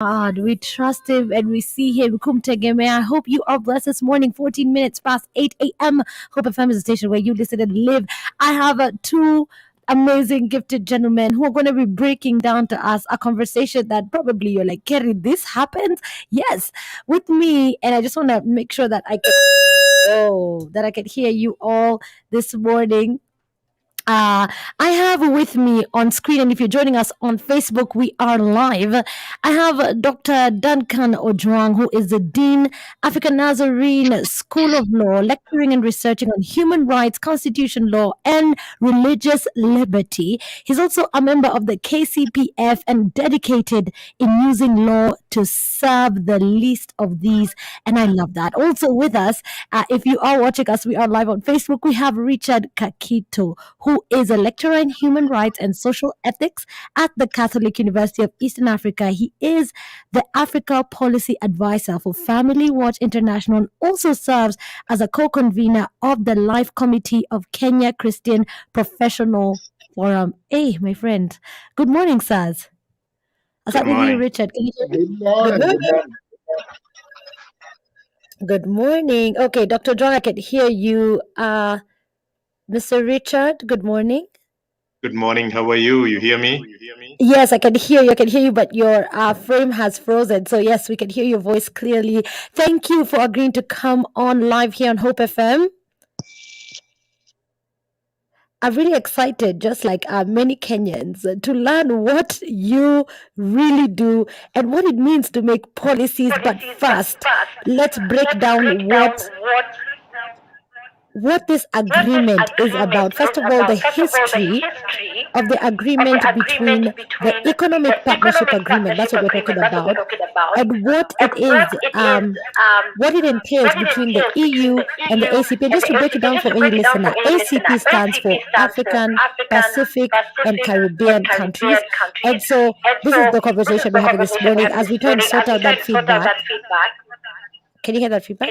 God, we trust him and we see him. Kumtegeme. I hope you are blessed this morning, 14 minutes past 8 a.m. Hope FM is a station where you listen and live. I have two amazing, gifted gentlemen who are going to be breaking down to us a conversation that probably you're like, Kerry, this happens? Yes, with me. And I just want to make sure that I can hear you all this morning. I have with me on screen, and if you're joining us on Facebook, we are live. I have Dr. Duncan Ojwang, who is the Dean, African Nazarene School of Law, lecturing and researching on human rights, constitution law, and religious liberty. He's also a member of the KCPF and dedicated in using law to serve the least of these. And I love that. Also with us, if you are watching us, we are live on Facebook. We have Richard Kakito, who is a lecturer in human rights and social ethics at the Catholic University of Eastern Africa. He is the Africa Policy Advisor for Family Watch International and also serves as a co-convener of the Life Committee of Kenya Christian Professional Forum. Hey, my friend. Good morning, sirs. I'll start with you, Richard. Can you hear me? Good morning. Good morning. Good morning. Okay, Dr. John, I can hear you. Mr. Richard, good morning. Good morning. How are you? You hear me? Yes, I can hear you. I can hear you, but your frame has frozen. So yes, we can hear your voice clearly. Thank you for agreeing to come on live here on Hope FM. I'm really excited, just like many Kenyans, to learn what you really do and what it means to make policies. But first, let's break down what this agreement is about. First of all, the history of the agreement between the Economic Partnership Agreement, that's what we're talking about, and what it is, what it entails between the EU and the ACP. And just to break it down for any listener, ACP stands for African, Pacific, and Caribbean countries. And so this is the conversation we're having this morning as we try and sort out that feedback. Can you hear that feedback?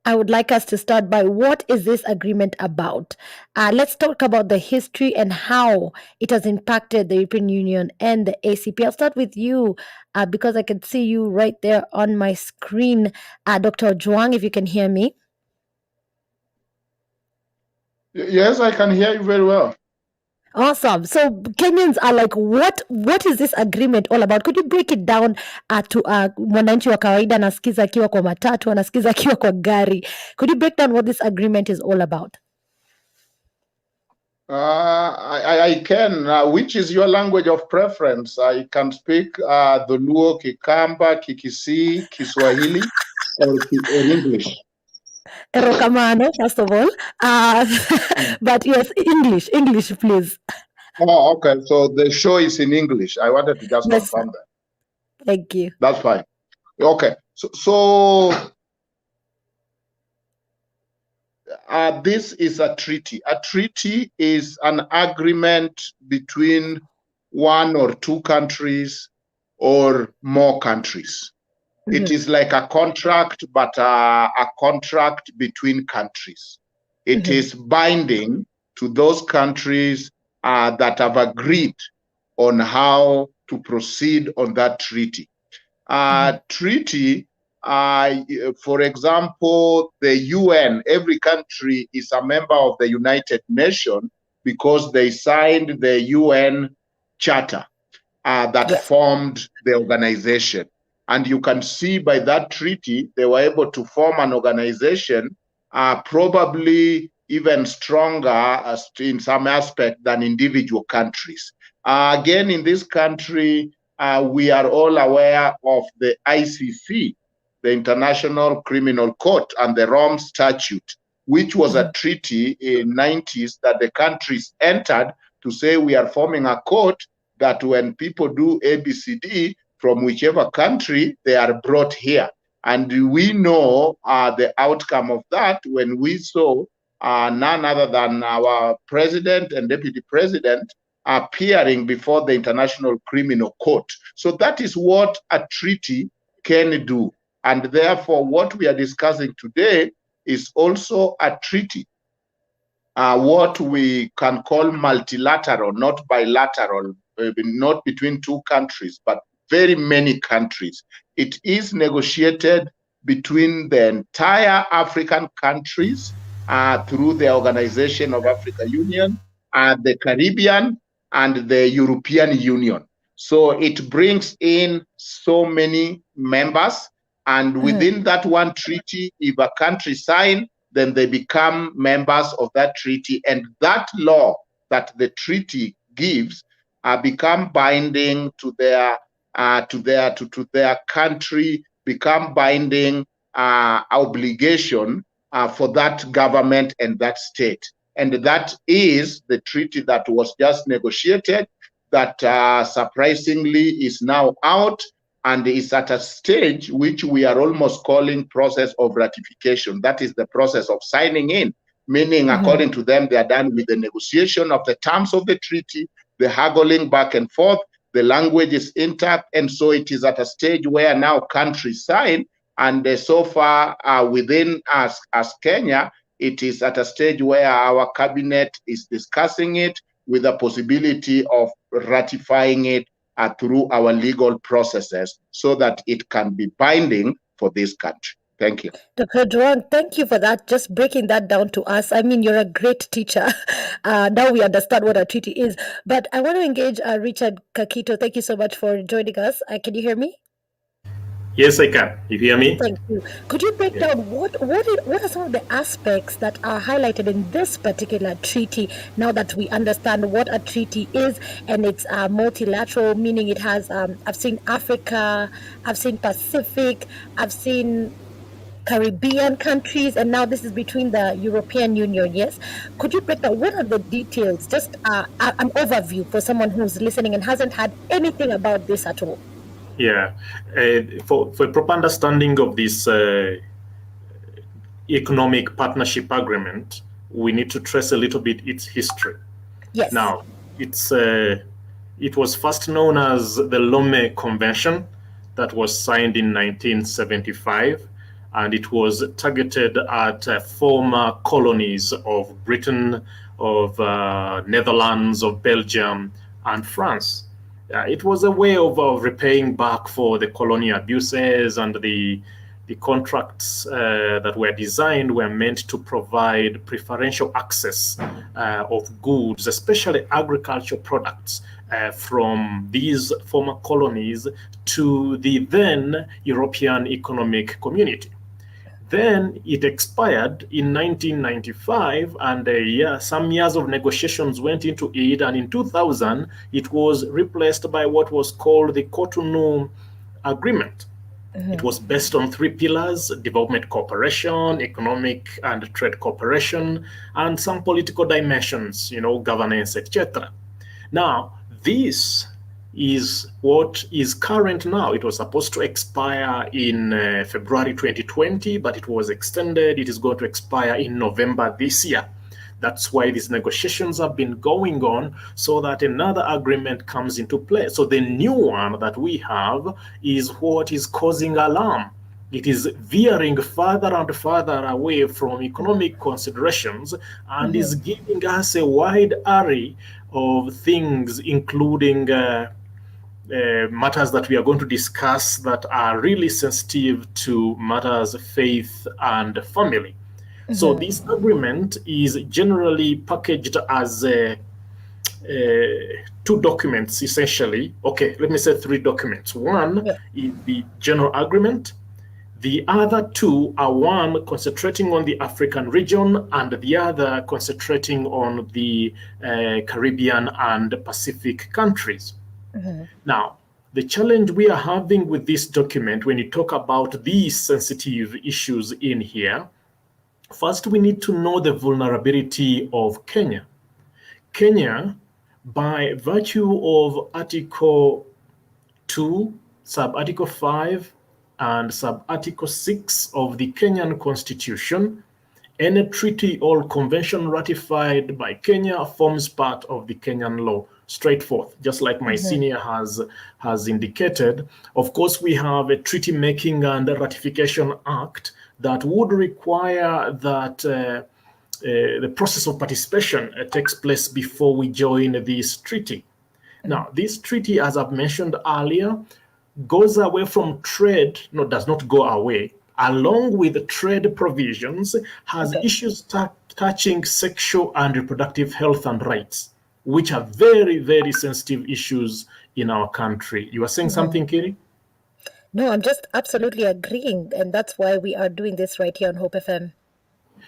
I would like us to start by what is this agreement about? Let's talk about the history and how it has impacted the European Union and the ACP. I'll start with you because I can see you right there on my screen. Dr. Ojwang, if you can hear me. Yes, I can hear you very well. Awesome. So Kenyans are like, what is this agreement all about? Could you break it down to mwananchi wa kawaida anasikiza akiwa kwa matatu, anasikiza akiwa kwa gari? Could you break down what this agreement is all about? I can. Which is your language of preference? I can speak the Luo, Kikamba, Kikisi, Kiswahili, or English. Erokamano, first of all. But yes, English, please. Oh, okay. So the show is in English. I wanted to just confirm that. Thank you. That's fine. Okay. So this is a treaty. A treaty is an agreement between one or two countries or more countries. Mm-hmm. It is like a contract, but a contract between countries. It mm-hmm. is binding to those countries that have agreed on how to proceed on that treaty. Treaty, for example, the UN, every country is a member of the United Nations because they signed the UN Charter that formed the organization. And you can see by that treaty, they were able to form an organization probably even stronger in some aspect than individual countries. Again, in this country, we are all aware of the ICC, the International Criminal Court, and the Rome Statute, which was a treaty in the 90s that the countries entered to say we are forming a court that when people do ABCD, from whichever country, they are brought here. And we know the outcome of that when we saw none other than our president and deputy president appearing before the International Criminal Court. So that is what a treaty can do. And therefore, what we are discussing today is also a treaty, what we can call multilateral, not bilateral not between two countries, but very many countries. It is negotiated between the entire African countries through the Organization of Africa Union, the Caribbean, and the European Union. So it brings in so many members, and within that one treaty, if a country signs, then they become members of that treaty, and that law that the treaty gives become binding to their country, become binding obligation for that government and that state. And that is the treaty that was just negotiated, that surprisingly is now out and is at a stage which we are almost calling process of ratification. That is the process of signing in, meaning according to them, they are done with the negotiation of the terms of the treaty, the haggling back and forth, the language is intact, and so it is at a stage where now countries sign, and so far within us as Kenya, it is at a stage where our cabinet is discussing it with the possibility of ratifying it through our legal processes so that it can be binding for this country. Thank you. Dr. Duan, thank you for that. Just breaking that down to us. I mean, you're a great teacher. Now we understand what a treaty is. But I want to engage Richard Kakito. Thank you so much for joining us. Can you hear me? Yes, I can. You hear me? Thank you. Could you break down what are some of the aspects that are highlighted in this particular treaty, now that we understand what a treaty is, and it's multilateral, meaning it has, I've seen Africa, I've seen Pacific, I've seen Caribbean countries, and now this is between the European Union, yes? Could you break down what are the details, just an overview for someone who's listening and hasn't had anything about this at all? Yeah, for a proper understanding of this economic partnership agreement, we need to trace a little bit its history. Yes. Now, it was first known as the Lome Convention that was signed in 1975, and it was targeted at former colonies of Britain, of Netherlands, of Belgium, and France. It was a way of repaying back for the colonial abuses, and the contracts that were designed were meant to provide preferential access of goods, especially agricultural products, from these former colonies to the then European Economic Community. Then it expired in 1995, and some years of negotiations went into it, and in 2000, it was replaced by what was called the Cotonou Agreement. It was based on 3 pillars: development cooperation, economic and trade cooperation, and some political dimensions, governance, etc. Now, this is what is current now. It was supposed to expire in February 2020, but it was extended. It is going to expire in November this year. That's why these negotiations have been going on, so that another agreement comes into play. So the new one that we have is what is causing alarm. It is veering further and further away from economic considerations, and is giving us a wide array of things, including matters that we are going to discuss that are really sensitive to matters of faith and family. So this agreement is generally packaged as 2 documents, essentially. Okay, let me say 3 documents. One is the general agreement. The other 2 are, one concentrating on the African region, and the other concentrating on the Caribbean and Pacific countries. Now, the challenge we are having with this document, when you talk about these sensitive issues in here, first we need to know the vulnerability of Kenya. Kenya, by virtue of Article 2, Sub-Article 5, and Sub-Article 6 of the Kenyan Constitution, any treaty or convention ratified by Kenya forms part of the Kenyan law. Straightforward, just like my senior has indicated. Of course, we have a treaty making and ratification act that would require that the process of participation takes place before we join this treaty. Now, this treaty, as I've mentioned earlier, goes away from trade, no, does not go away, along with the trade provisions, has issues touching sexual and reproductive health and rights, which are very, very sensitive issues in our country. You are saying something, Kiri? No, I'm just absolutely agreeing. And that's why we are doing this right here on Hope FM.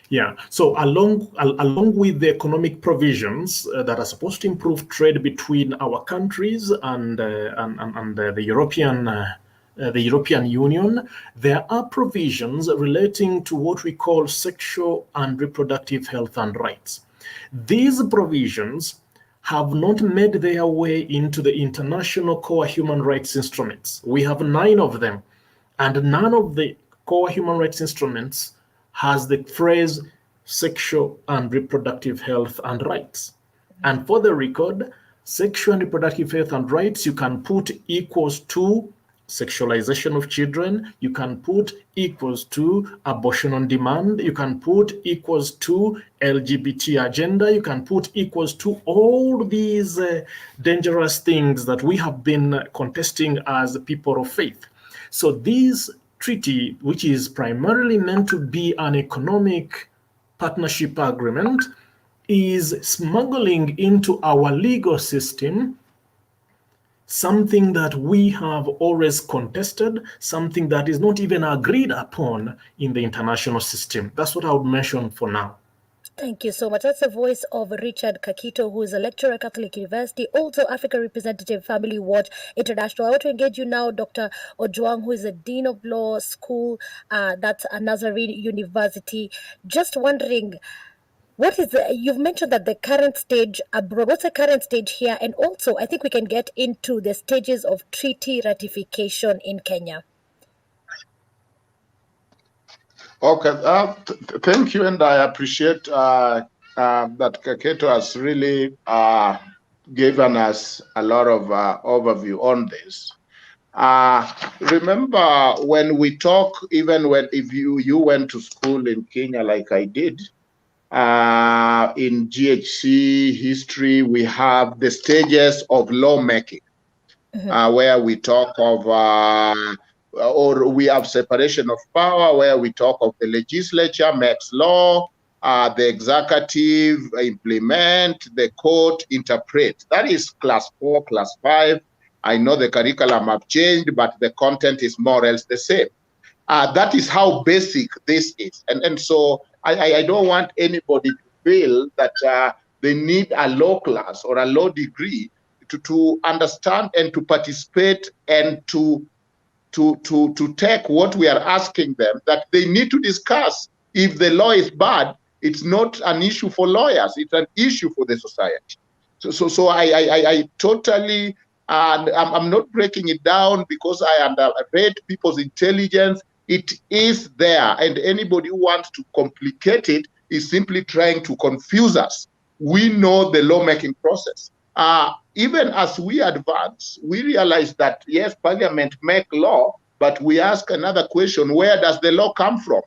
Yeah. So along with the economic provisions that are supposed to improve trade between our countries and the European Union, there are provisions relating to what we call sexual and reproductive health and rights. These provisions have not made their way into the international core human rights instruments. We have 9 of them, and none of the core human rights instruments has the phrase sexual and reproductive health and rights. And for the record, sexual and reproductive health and rights, you can put equals to sexualization of children, you can put equals to abortion on demand, you can put equals to LGBT agenda, you can put equals to all these dangerous things that we have been contesting as people of faith. So these treaty, which is primarily meant to be an economic partnership agreement, is smuggling into our legal system something that we have always contested, something that is not even agreed upon in the international system. That's what I would mention for now. Thank you so much. That's the voice of Richard Kakito, who is a lecturer at Catholic University, also Africa representative, Family Watch International. I want to engage you now, Dr. Ojwang, who is a Dean of Law School, that's a Nazarene University. Just wondering, you've mentioned that the current stage abroad, what's the current stage here? And also, I think we can get into the stages of treaty ratification in Kenya. Okay, thank you, and I appreciate that Kaketo has really given us a lot of overview on this. Remember when we talk, if you went to school in Kenya like I did, in GHC history, we have the stages of lawmaking, where we talk of or we have separation of power, where we talk of the legislature makes law, the executive implement, the court interpret. That is class 4, class 5. I know the curriculum have changed, but the content is more or less the same. That is how basic this is. And so I don't want anybody to feel that they need a law class or a law degree to understand and to participate and to take what we are asking them, that they need to discuss. If the law is bad, it's not an issue for lawyers, it's an issue for the society. So I totally, and I'm not breaking it down because I read people's intelligence. It is there, and anybody who wants to complicate it is simply trying to confuse us. We know the lawmaking process. Even as we advance, we realize that, yes, Parliament make law, but we ask another question, where does the law come from?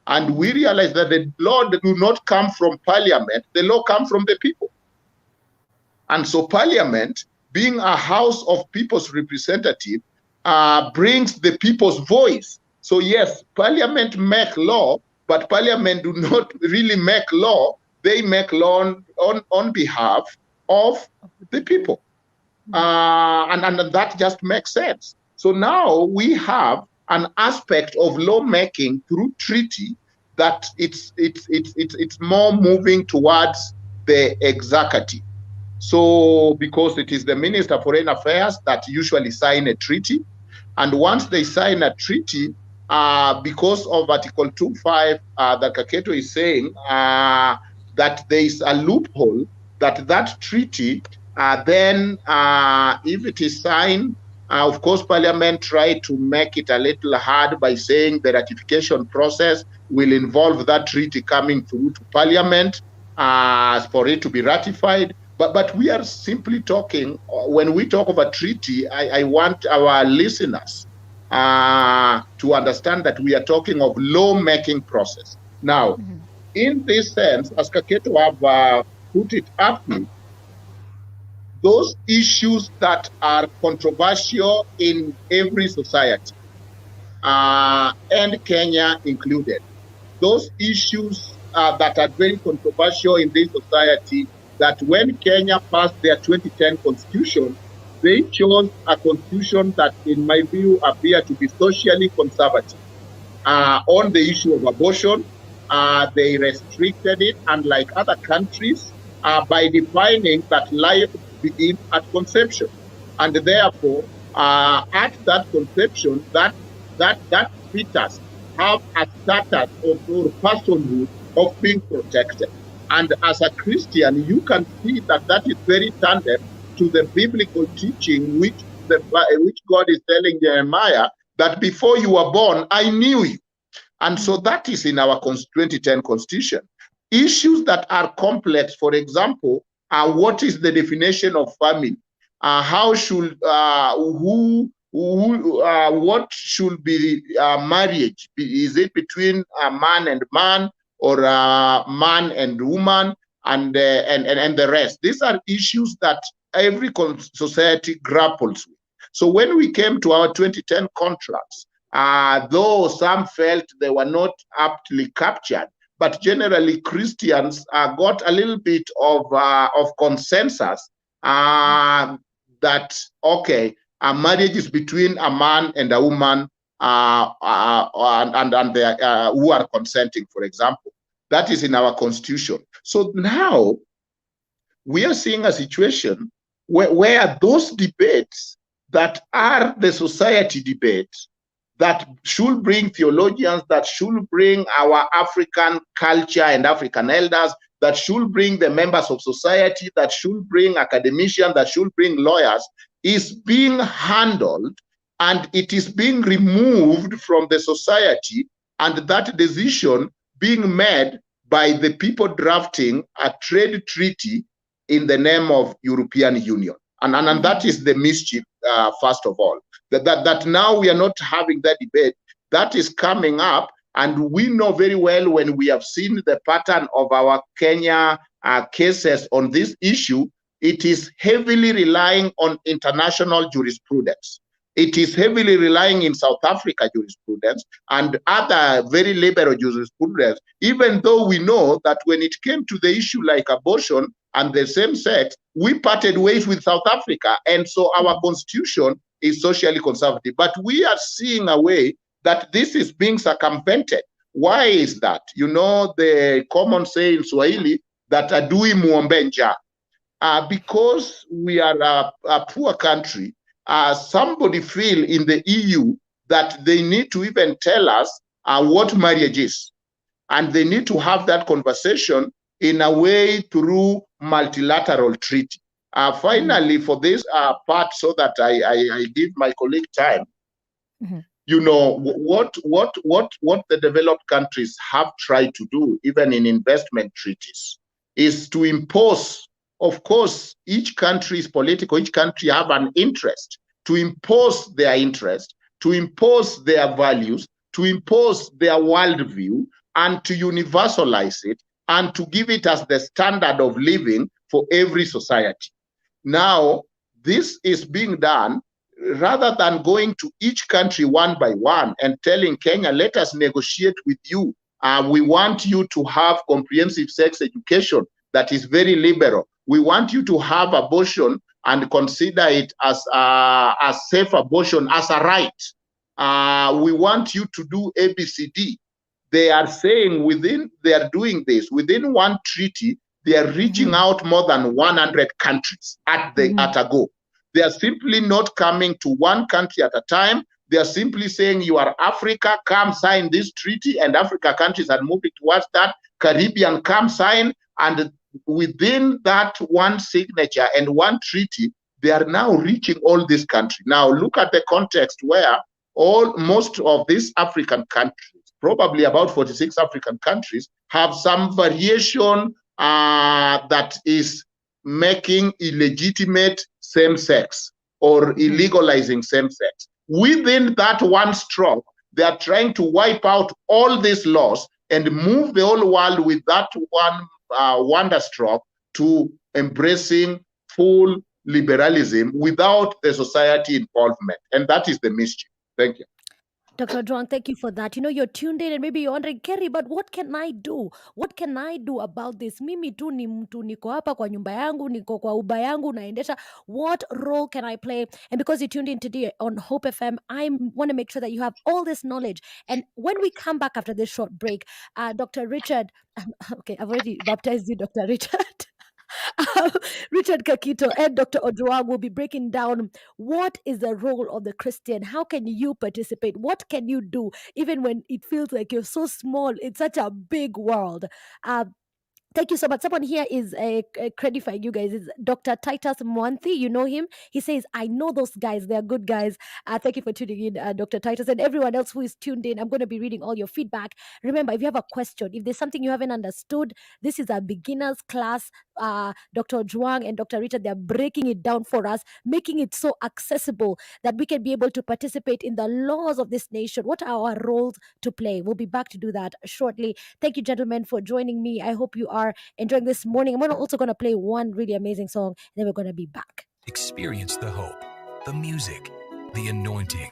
And we realize that the law do not come from Parliament, the law comes from the people. And so Parliament, being a house of people's representative, brings the people's voice. So yes, Parliament make law, but Parliament do not really make law. They make law on behalf of the people. And that just makes sense. So now we have an aspect of lawmaking through treaty that it's more moving towards the executive. So because it is the Minister of Foreign Affairs that usually sign a treaty, and once they sign a treaty, because of Article 2.5 that Kaketo is saying, that there is a loophole that treaty, then if it is signed, of course, Parliament tried to make it a little hard by saying the ratification process will involve that treaty coming through to Parliament for it to be ratified. But we are simply talking, when we talk of a treaty, I want our listeners to understand that we are talking of law-making process. Now, in this sense, as Kaketo have put it up, those issues that are controversial in every society, and Kenya included. Those issues that are very controversial in this society, that when Kenya passed their 2010 constitution, they chose a constitution that, in my view, appear to be socially conservative. On the issue of abortion, they restricted it, unlike other countries, by defining that life begins at conception. And therefore, at that conception, that fetus have a status or personhood of being protected. And as a Christian, you can see that that is very tandem to the biblical teaching, which God is telling Jeremiah, that before you were born, I knew you. And so that is in our 2010 constitution. Issues that are complex, for example, what is the definition of family? How should, what should be marriage? Is it between a man and man, or a man and woman, and the rest? These are issues that every society grapples with. So when we came to our 2010 contracts, though some felt they were not aptly captured, but generally Christians got a little bit of consensus that, okay, a marriage is between a man and a woman, and they, who are consenting, for example. That is in our constitution. So now we are seeing a situation where those debates that are the society debates, that should bring theologians, that should bring our African culture and African elders, that should bring the members of society, that should bring academicians, that should bring lawyers, is being handled, and it is being removed from the society, and that decision being made by the people drafting a trade treaty in the name of European Union. And that is the mischief, first of all. That now we are not having that debate. That is coming up, and we know very well, when we have seen the pattern of our Kenya cases on this issue, it is heavily relying on international jurisprudence. It is heavily relying in South Africa jurisprudence and other very liberal jurisprudence, even though we know that when it came to the issue like abortion and the same sex, we parted ways with South Africa. And so our constitution is socially conservative. But we are seeing a way that this is being circumvented. Why is that? You know, the common saying in Swahili that adui muombe njaa. Because we are a poor country, somebody feel in the EU that they need to even tell us what marriage is. And they need to have that conversation in a way through multilateral treaty. Finally, for this part, so that I give my colleague time, you know, what the developed countries have tried to do, even in investment treaties, is to impose. Of course, each country is political, each country have an interest, to impose their interest, to impose their values, to impose their worldview, and to universalize it, and to give it as the standard of living for every society. Now, this is being done rather than going to each country one by one and telling Kenya, let us negotiate with you. We want you to have comprehensive sex education that is very liberal. We want you to have abortion and consider it as a safe abortion as a right. We want you to do ABCD. They are saying they are doing this within one treaty. They are reaching out more than 100 countries at a go. They are simply not coming to one country at a time. They are simply saying, you are Africa, come sign this treaty, and Africa countries are moving towards that. Caribbean, come sign, and within that one signature and one treaty, they are now reaching all these countries. Now look at the context where most of these African countries, probably about 46 African countries, have some variation that is making illegitimate same-sex or illegalizing same-sex. Within that one stroke, they are trying to wipe out all these laws and move the whole world with that one wonder stroke to embracing full liberalism without the society involvement. And that is the mischief. Thank you. Dr. Ojwang, thank you for that. You're tuned in and maybe you're wondering, Kerry, but what can I do? What can I do about this? Mimi tu ni mtu, niko hapa kwa nyumba yangu, niko kwa uba yangu, naendesha. What role can I play? And because you tuned in today on Hope FM, I want to make sure that you have all this knowledge. And when we come back after this short break, Dr. Richard, okay, I've already baptized you, Dr. Richard. Richard Kakito and Dr. Ojwang will be breaking down what is the role of the Christian. How can you participate? What can you do even when it feels like you're so small? It's such a big world. Thank you so much. Someone here is credifying you guys. Is Dr. Titus Mwanthi. You know him. He says, I know those guys. They're good guys. Thank you for tuning in, Dr. Titus. And everyone else who is tuned in, I'm going to be reading all your feedback. Remember, if you have a question, if there's something you haven't understood, this is a beginner's class. Dr. Ojwang and Dr. Richard, they're breaking it down for us, making it so accessible that we can be able to participate in the laws of this nation. What are our roles to play? We'll be back to do that shortly. Thank you, gentlemen, for joining me. I hope you are enjoying this morning. I'm also going to play one really amazing song, and then we're going to be back. Experience the hope, the music, the anointing.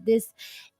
this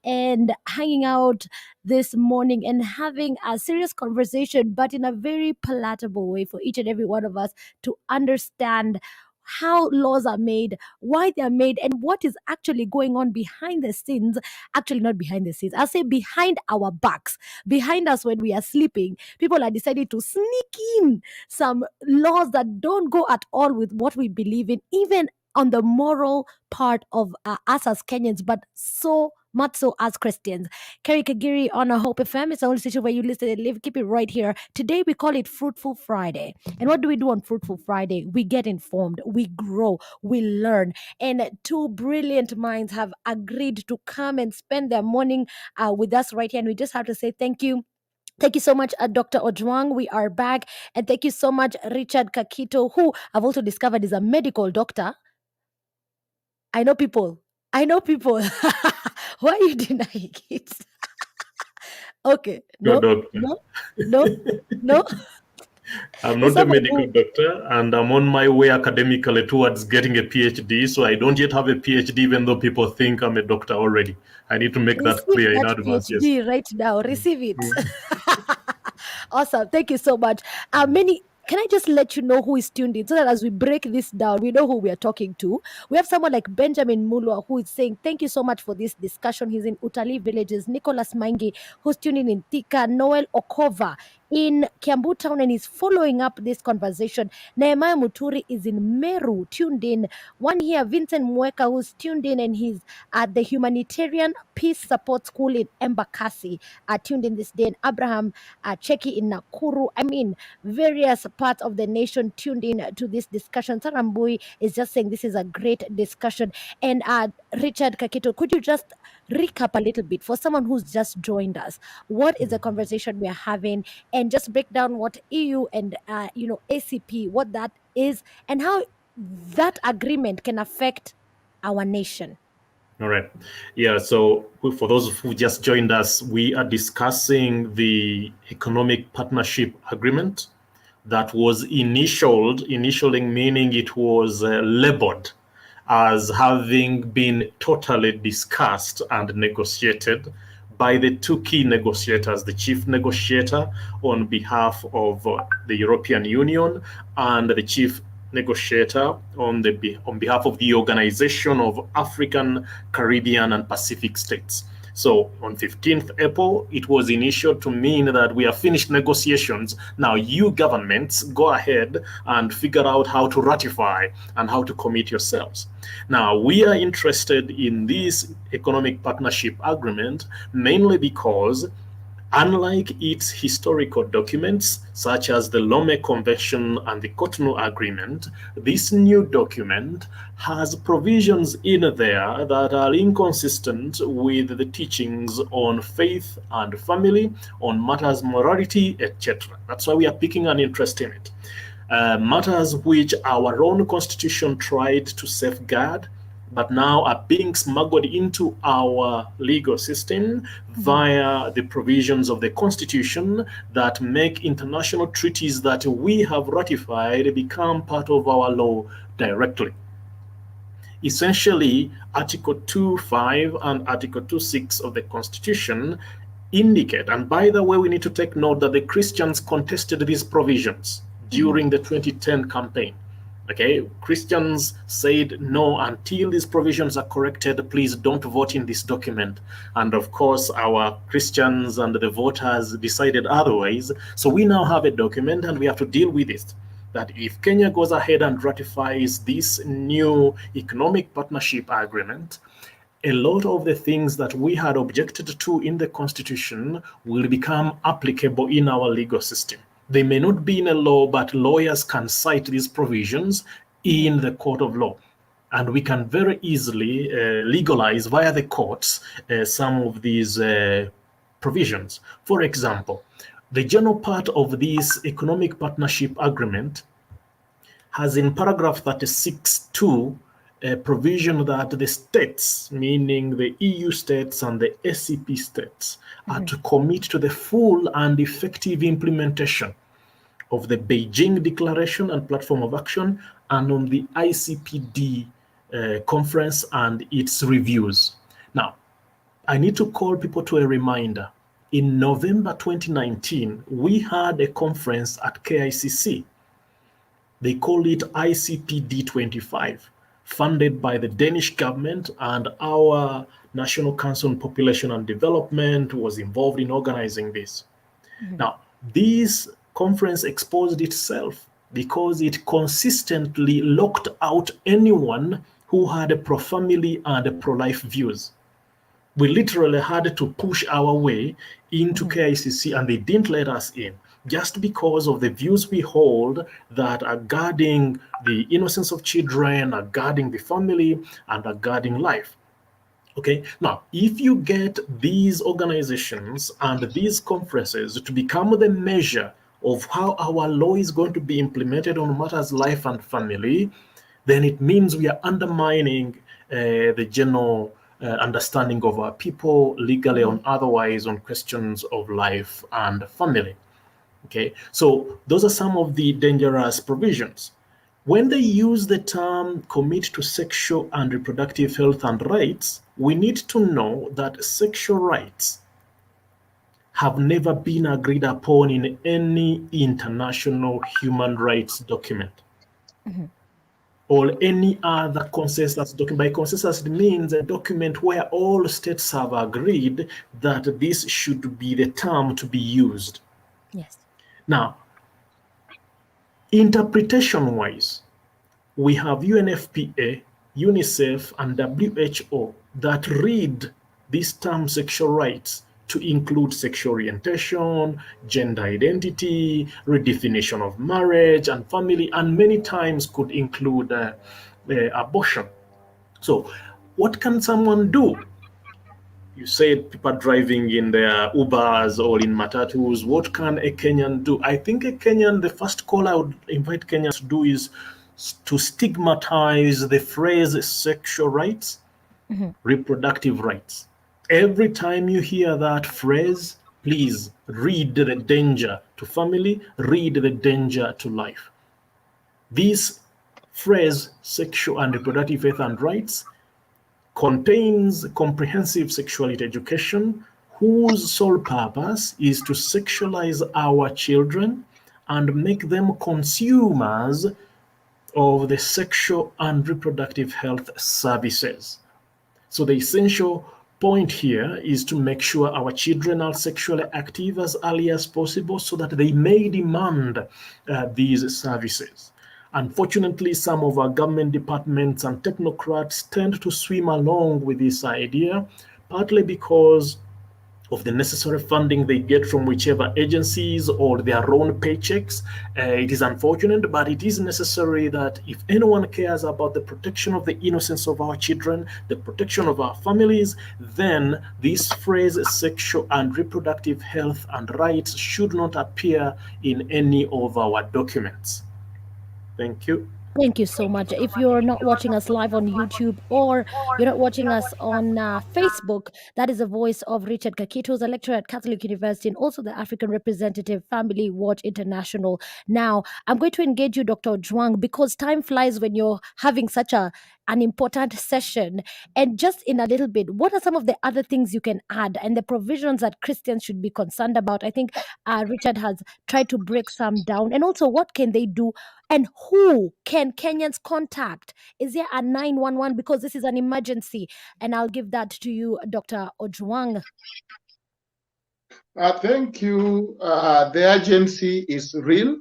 and hanging out this morning and having a serious conversation, but in a very palatable way for each and every one of us to understand how laws are made, why they are made, and what is actually going on behind the scenes. Actually, not behind the scenes, I'll say behind our backs, behind us when we are sleeping. People are deciding to sneak in some laws that don't go at all with what we believe in, even on the moral part of us as Kenyans, but so much so as Christians. Kerry Kagiri on a Hope FM. It's the only station where you listen and live. Keep it right here. Today we call it Fruitful Friday. And what do we do on Fruitful Friday? We get informed, we grow, we learn. And two brilliant minds have agreed to come and spend their morning with us right here. And we just have to say thank you. Thank you so much, Dr. Ojwang. We are back. And thank you so much, Richard Kakito, who I've also discovered is a medical doctor. I know people. Why are you denying it? Okay. Your No, doctor. no. I'm not a Someone medical who- doctor, and I'm on my way academically towards getting a PhD. So I don't yet have a PhD, even though people think I'm a doctor already. I need to make that Receive clear in that advance. Yes. PhD right now. Receive it. Awesome. Thank you so much. Can I just let you know who is tuned in so that as we break this down, we know who we are talking to? We have someone like Benjamin Mulwa who is saying, thank you so much for this discussion. He's in Utali Villages. Nicholas Maingi, who's tuning in Thika. Noel Okova in Kiambu Town and is following up this conversation. Nehemiah Muturi is in Meru, tuned in. One here, Vincent Mweka, who's tuned in and he's at the Humanitarian Peace Support School in Embakasi, tuned in this day. And Abraham Cheki in Nakuru. I mean, various parts of the nation tuned in to this discussion. Sarambui is just saying this is a great discussion. And Richard Kakito, could you just recap a little bit for someone who's just joined us? What is the conversation we are having? And just break down what EU and ACP, what that is, and how that agreement can affect our nation. All right. Yeah. So for those who just joined us, we are discussing the Economic Partnership Agreement that was initialing meaning it was labeled as having been totally discussed and negotiated by the two key negotiators, the chief negotiator on behalf of the European Union and the chief negotiator on behalf of the Organization of African, Caribbean, and Pacific States. So on 15th April, it was initiated to mean that we have finished negotiations. Now you governments go ahead and figure out how to ratify and how to commit yourselves. Now we are interested in this economic partnership agreement mainly because unlike its historical documents, such as the Lome Convention and the Cotonou Agreement, this new document has provisions in there that are inconsistent with the teachings on faith and family, on matters morality, etc. That's why we are picking an interest in it. Matters which our own constitution tried to safeguard, but now are being smuggled into our legal system via the provisions of the Constitution that make international treaties that we have ratified become part of our law directly. Essentially, Article 2.5 and Article 2.6 of the Constitution indicate, and by the way, we need to take note that the Christians contested these provisions during the 2010 campaign. Okay, Christians said, no, until these provisions are corrected, please don't vote in this document. And of course, our Christians and the voters decided otherwise. So we now have a document and we have to deal with it. That if Kenya goes ahead and ratifies this new economic partnership agreement, a lot of the things that we had objected to in the Constitution will become applicable in our legal system. They may not be in a law, but lawyers can cite these provisions in the court of law. And we can very easily legalize via the courts some of these provisions. For example, the general part of this economic partnership agreement has in paragraph 36.2 a provision that the states, meaning the EU states and the ACP states, are to commit to the full and effective implementation of the Beijing Declaration and Platform of Action and on the ICPD conference and its reviews. Now, I need to call people to a reminder. In November 2019, we had a conference at KICC. They call it ICPD 25, funded by the Danish government, and our National Council on Population and Development was involved in organizing this. Now, this conference exposed itself because it consistently locked out anyone who had a pro-family and a pro-life views. We literally had to push our way into KICC, and they didn't let us in just because of the views we hold that are guarding the innocence of children, are guarding the family, and are guarding life. Okay, now, if you get these organizations and these conferences to become the measure of how our law is going to be implemented on matters life and family, then it means we are undermining the general understanding of our people, legally or otherwise, on questions of life and family. Okay, so those are some of the dangerous provisions. When they use the term commit to sexual and reproductive health and rights, we need to know that sexual rights have never been agreed upon in any international human rights document or any other consensus document. By consensus, it means a document where all states have agreed that this should be the term to be used. Yes. Now, interpretation-wise, we have UNFPA, UNICEF, and WHO that read this term sexual rights to include sexual orientation, gender identity, redefinition of marriage and family, and many times could include abortion. So what can someone do? You said people driving in their Ubers or in Matatus. What can a Kenyan do? I think a Kenyan, the first call I would invite Kenyans to do is to stigmatize the phrase sexual rights, reproductive rights. Every time you hear that phrase, please read the danger to family, read the danger to life. This phrase, sexual and reproductive health and rights, contains comprehensive sexuality education whose sole purpose is to sexualize our children and make them consumers of the sexual and reproductive health services. So the essential point here is to make sure our children are sexually active as early as possible so that they may demand these services. Unfortunately, some of our government departments and technocrats tend to swim along with this idea, partly because of the necessary funding they get from whichever agencies or their own paychecks. It is unfortunate, but it is necessary that if anyone cares about the protection of the innocence of our children, the protection of our families, then this phrase sexual and reproductive health and rights should not appear in any of our documents. Thank you. Thank you so much. If you're not watching us live on YouTube or you're not watching us on Facebook, that is the voice of Richard Kakito, who's a lecturer at Catholic University and also the African representative, Family Watch International. Now, I'm going to engage you, Dr. Ojwang, because time flies when you're having such an important session. And just in a little bit, what are some of the other things you can add and the provisions that Christians should be concerned about? I think Richard has tried to break some down. And also, what can they do? And who can Kenyans contact? Is there a 911? Because this is an emergency. And I'll give that to you, Dr. Ojwang. Thank you. The urgency is real,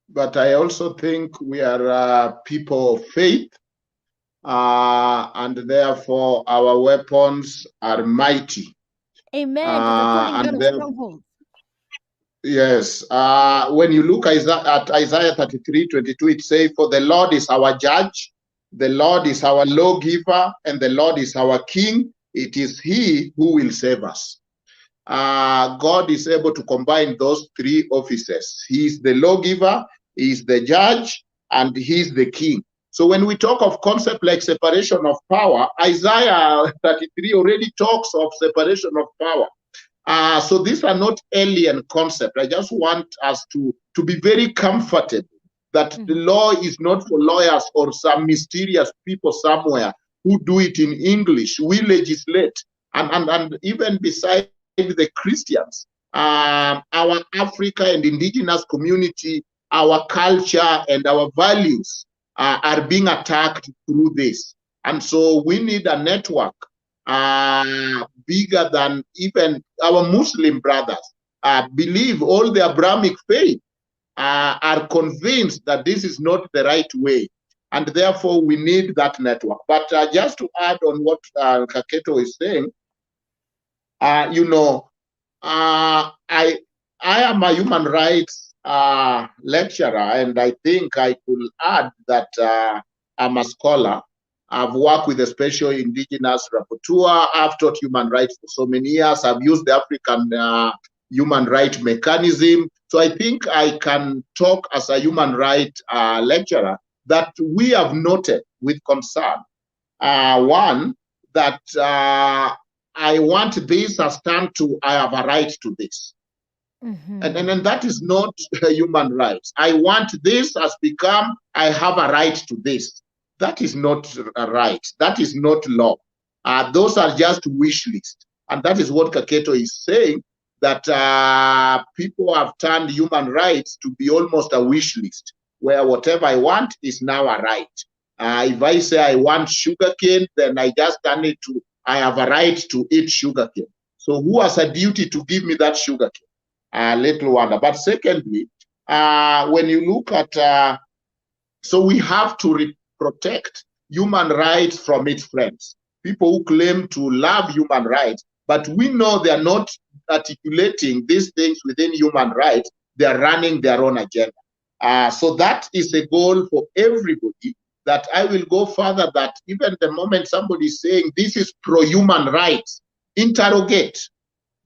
but I also think we are people of faith, and therefore our weapons are mighty. Amen. Yes. When you look at Isaiah 33:22, it says, "For the Lord is our judge, the Lord is our lawgiver, and the Lord is our king. It is he who will save us." God is able to combine those three offices. He is the lawgiver, he is the judge, and he is the king. So when we talk of concept like separation of power, Isaiah 33 already talks of separation of power. So these are not alien concepts. I just want us to be very comforted that the law is not for lawyers or some mysterious people somewhere who do it in English. We legislate And even beside the Christians, our Africa and indigenous community, our culture and our values are being attacked through this. And so we need a network bigger than even our Muslim brothers. Believe all the Abrahamic faith are convinced that this is not the right way. And therefore, we need that network. But just to add on what Kaketo is saying, you know, I am a human rights lecturer, and I think I could add that I'm a scholar. I've worked with the Special Indigenous Rapporteur. I've taught human rights for so many years. I've used the African human rights mechanism. So I think I can talk as a human rights lecturer that we have noted with concern. One, that I want this as stand to, I have a right to this. And that is not human rights. I want this as become, I have a right to this. That is not a right. That is not law. Those are just wish lists. And that is what Kaketo is saying, that people have turned human rights to be almost a wish list, where whatever I want is now a right. If I say I want sugarcane, then I just turn it to, I have a right to eat sugarcane. So who has a duty to give me that sugarcane? Little wonder. But secondly, when you look at, so we have to protect human rights from its friends. People who claim to love human rights, but we know they are not articulating these things within human rights. They are running their own agenda. So that is a goal for everybody, that I will go further, that even the moment somebody is saying this is pro-human rights, interrogate,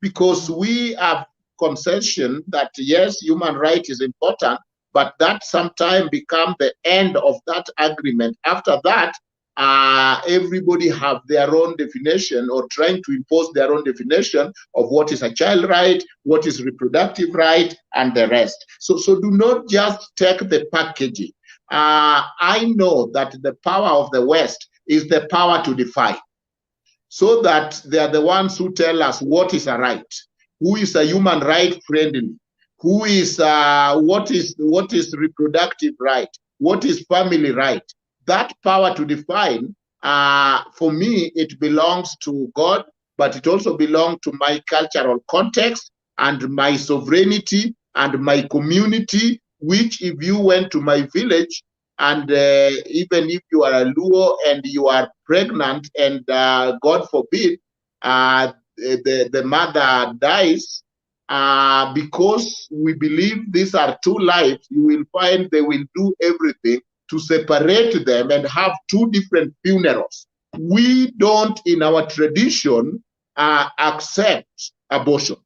because we have concession that yes, human rights is important, but that sometimes become the end of that agreement. After that, everybody have their own definition, or trying to impose their own definition of what is a child right, what is reproductive right, and the rest. So do not just take the packaging. I know that the power of the West is the power to define, so that they are the ones who tell us what is a right, who is a human right friendly, who is what is reproductive right, what is family right. That power to define, for me, it belongs to God, but it also belongs to my cultural context and my sovereignty and my community, which if you went to my village, and even if you are a Luo and you are pregnant and God forbid, the mother dies, because we believe these are two lives, you will find they will do everything to separate them and have two different funerals. We don't, in our tradition, accept abortion.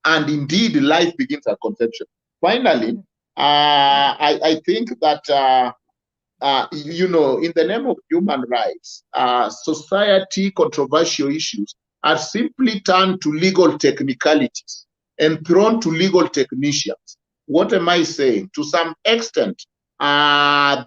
And indeed, life begins at conception. Finally, I think that, you know, in the name of human rights, society controversial issues are simply turned to legal technicalities and thrown to legal technicians. What am I saying? To some extent,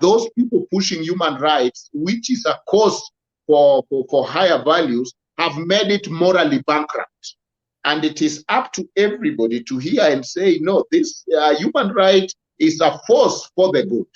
those people pushing human rights, which is a cause for higher values, have made it morally bankrupt. And it is up to everybody to hear and say, no, this human right is a force for the good.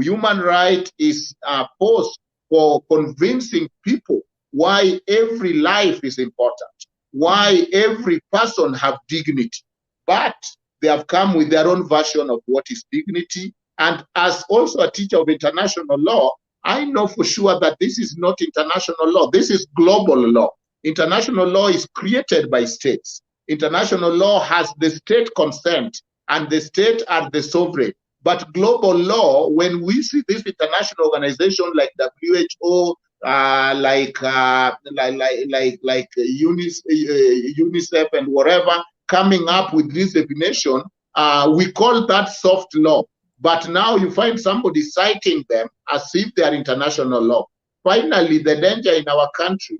Human right is a force for convincing people why every life is important, why every person have dignity. But they have come with their own version of what is dignity. And as also a teacher of international law, I know for sure that this is not international law. This is global law. International law is created by states. International law has the state consent, and the state are the sovereign. But global law, when we see this international organization like WHO, like UNICEF and whatever, coming up with this definition, we call that soft law. But now you find somebody citing them as if they are international law. Finally, the danger in our country,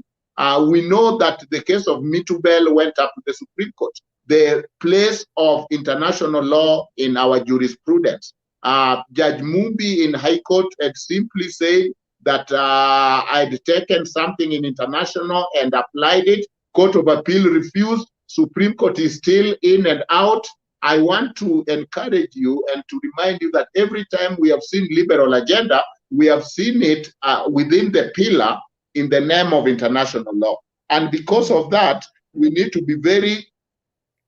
we know that the case of Mitubel went up to the Supreme Court. The place of international law in our jurisprudence. Judge Mumbi in High Court had simply said that I'd taken something in international and applied it, Court of Appeal refused. Supreme Court is still in and out. I want to encourage you and to remind you that every time we have seen liberal agenda, we have seen it within the pillar in the name of international law. And because of that, we need to be very,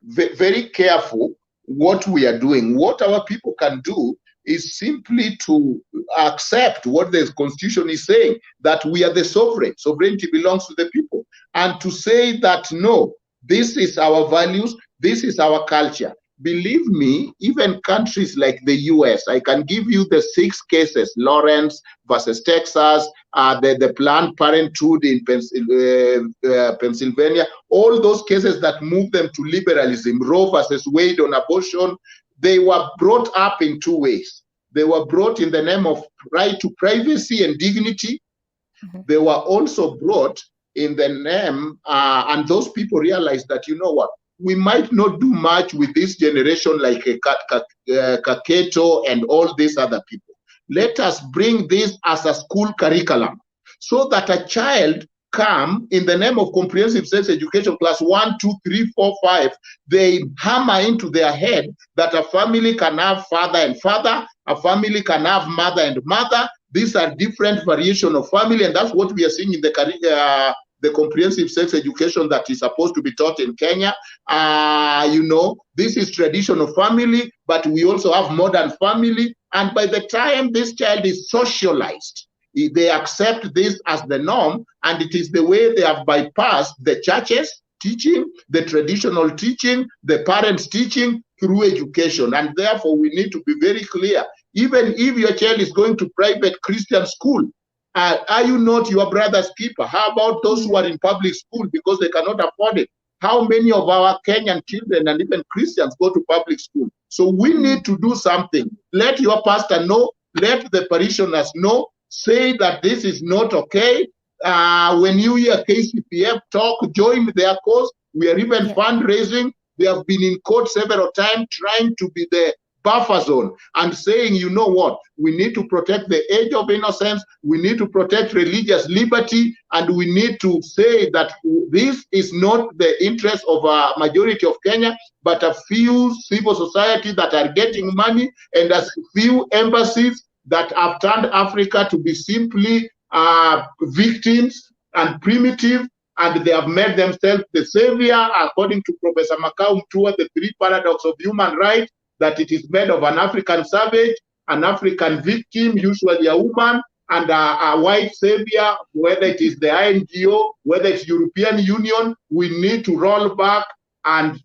very careful what we are doing. What our people can do is simply to accept what the Constitution is saying, that we are the sovereign. Sovereignty belongs to the people. And to say that, no, this is our values, this is our culture. Believe me, even countries like the US, I can give you the 6 cases, Lawrence versus Texas, the Planned Parenthood in Pennsylvania, all those cases that moved them to liberalism, Roe versus Wade on abortion, they were brought up in 2 ways. They were brought in the name of right to privacy and dignity. They were also brought in the name, and those people realized that, you know what, we might not do much with this generation like Kaketo and all these other people. Let us bring this as a school curriculum so that a child come in the name of comprehensive sex education class 1, 2, 3, 4, 5, they hammer into their head that a family can have father and father, a family can have mother and mother. These are different variation of family, and that's what we are seeing in the comprehensive sex education that is supposed to be taught in Kenya. You know, this is traditional family, but we also have modern family. And by the time this child is socialized, they accept this as the norm, and it is the way they have bypassed the churches teaching, the traditional teaching, the parents teaching through education. And therefore, we need to be very clear. Even if your child is going to private Christian school, are you not your brother's keeper? How about those who are in public school because they cannot afford it? How many of our Kenyan children and even Christians go to public school? So we need to do something. Let your pastor know, let the parishioners know, say that this is not okay. When you hear KCPF talk, join their cause. We are even fundraising. They have been in court several times trying to be the buffer zone and saying, you know what, we need to protect the age of innocence, we need to protect religious liberty, and we need to say that this is not the interest of a majority of Kenya, but a few civil society that are getting money and a few embassies that have turned Africa to be simply victims and primitive, and they have made themselves the savior, according to Professor Makau Mtua, the 3 paradox of human rights, that it is made of an African savage, an African victim, usually a woman, and a white savior, whether it is the INGO, whether it's European Union. We need to roll back and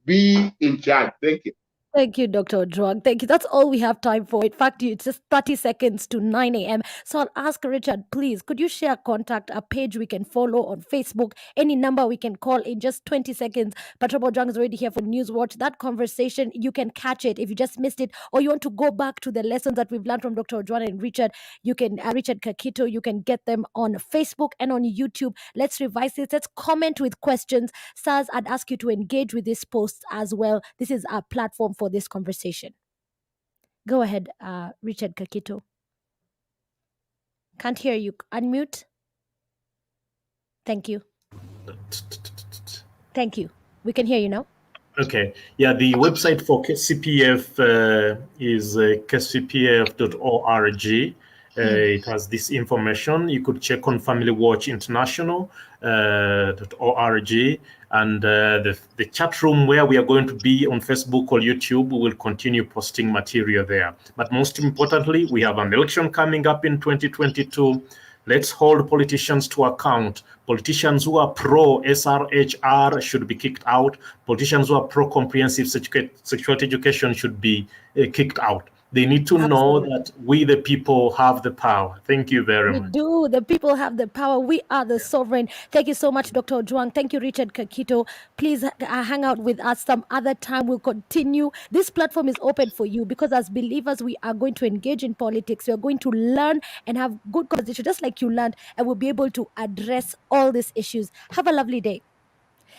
be in charge. Thank you. Thank you, Dr. Ojwang. Thank you. That's all we have time for. In fact, it's just 30 seconds to 9 a.m. So I'll ask Richard, please, could you share a page we can follow on Facebook, any number we can call in just 20 seconds? Patrabo Ojwang is already here for News Watch. That conversation, you can catch it if you just missed it, or you want to go back to the lessons that we've learned from Dr. Ojwang and Richard. You can, Richard Kakito, you can get them on Facebook and on YouTube. Let's revise it. Let's comment with questions. Saz, I'd ask you to engage with this post as well. This is our platform for this conversation. Go ahead, Richard Kakito. Can't hear you. Unmute. Thank you. Thank you. We can hear you now. Okay. Yeah, the website for KCPF is kcpf.org. It has this information. You could check on Family Watch International .org, and the chat room where we are going to be on Facebook or YouTube. We will continue posting material there. But most importantly, we have an election coming up in 2022. Let's hold politicians to account. Politicians who are pro-SRHR should be kicked out. Politicians who are pro-comprehensive sexuality education should be kicked out. They need to know that we, the people, have the power. Thank you very much. We do. The people have the power. We are the sovereign. Thank you so much, Dr. Ojwang. Thank you, Richard Kakito. Please hang out with us some other time. We'll continue. This platform is open for you because as believers, we are going to engage in politics. We are going to learn and have good conversation, just like you learned, and we'll be able to address all these issues. Have a lovely day.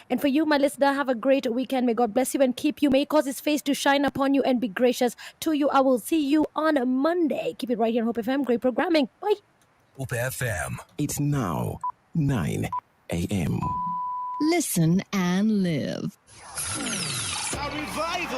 And for you, my listener, have a great weekend. May God bless you and keep you. May He cause His face to shine upon you and be gracious to you. I will see you on Monday. Keep it right here on Hope FM. Great programming. Bye. Hope FM. It's now 9 a.m. Listen and live. A revival